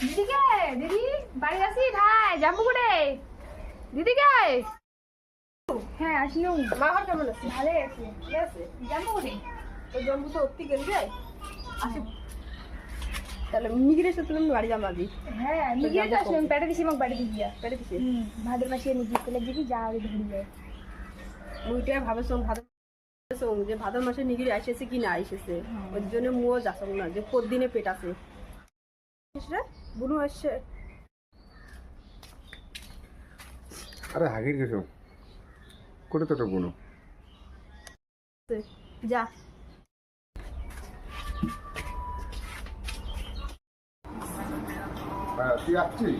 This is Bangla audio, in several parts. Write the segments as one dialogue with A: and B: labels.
A: দিদিকে দিদি বাড়ি আসি ভাই যাবো করে দিদিকে হ্যাঁ আসিও
B: মা ঘর কেমন আছে?
A: ভালো আছে
B: ঠিক আছে।
A: যাবো করে
B: ওই জম্বু তো অতি গেল যায় আসি তাহলে মিগিরে সাথে তুমি বাড়ি যাম আজি
A: হ্যাঁ নিয়ে তো আসলাম পেটে দিছি আমাকে বাড়ি দিয়ে
B: পেটে দিছে
A: ভাদের মাসে নিয়ে গেলে দেখি যা ওই ধরি যায়
B: মুইটা ভাবেছো যে ভাদর মাসে নিগিরি আইসেছে কি না আইসেছে ওই জন্য মুও যাচ্ছ না যে দিনে পেট আছে বুনু আসছে
C: আরে হাগির গেছো করে তো বোনো
B: যা
C: তুই আসছিস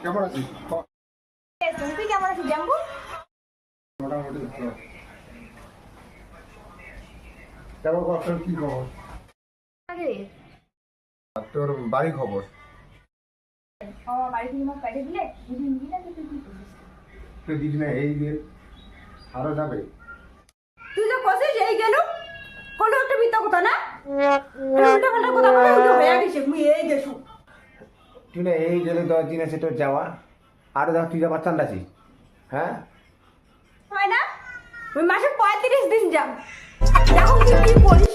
C: কেমন আছিস
A: তুই কেমন আছিস জাম্বু
C: মোটামুটি ভালো। কেমন তোর কি খবর
A: আগে
C: আর তোর বাড়ি খবর
A: আমার বাড়ি থেকে আমাকে পেটে দিলে দিদি নিয়ে তুই কি করছিস
C: তুই দিদি না এই যে আরো যাবে
B: তুই যে কছিস এই গেল কোনো একটা মিথ্যা কথা না উল্টা পাল্টা কথা বলে উল্টো হয়ে গেছে মুই এই গেছু
D: তুই না এই গেলে 10 দিন আছে তোর যাওয়া আরো যা তুই যাবার চান আছিস হ্যাঁ
B: হয় না ওই মাসে 35 দিন যাব এখন তুই কি করিস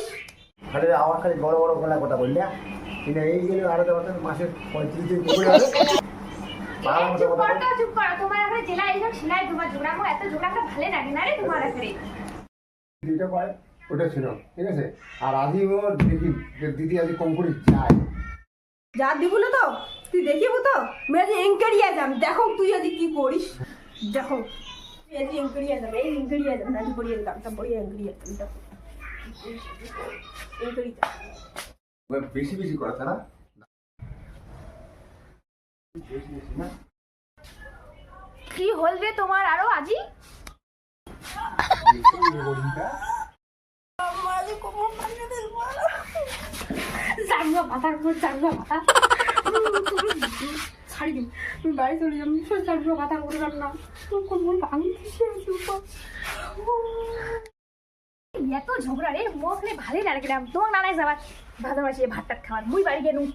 D: খালি আমার খালি বড় বড় গলা কথা বললি তুই না এই গেলে আরো যাবার 35 দিন করে যাবে বাবা মতো
A: চুপ
D: কথা
A: কর তো চুপ কর তোমার এখানে জেলা এইসব ছিলাই তোমার ঝগড়া এত ঝগড়াটা ভালো লাগে না রে তোমার এখানে
C: দিদিটা পায় ওটা ছিল ঠিক আছে আর আজই ও দেখি যে দিদি আজ কম করে যায়
B: যা দিব না তো তুই দেখিব তো আমি আজ এঙ্কারিয়া যাম দেখো তুই আজ কি করিস দেখো তুই আজ এঙ্কারিয়া যাম এই এঙ্কারিয়া যাম নাকি পড়িয়ে যাম তা পড়িয়ে এঙ্কারিয়া যাম দেখো এঙ্কারিয়া
C: বেশি বেশি করা তারা বেশি বেশি না
A: কি হল রে তোমার আরো আজি জানবা মাথার উপর জানবা মাথা
B: ছাড়ি দিন তুমি বাড়ি চলে যাম জানবা মাথা করলাম না কোন ভাঙতেছে
A: এত ঝগড়া রে মুখ ভালোই লাগে তোমার নানাই যাবার ভালো মাসে ভাত টাত খাওয়ার মুই বাড়ি গেলুম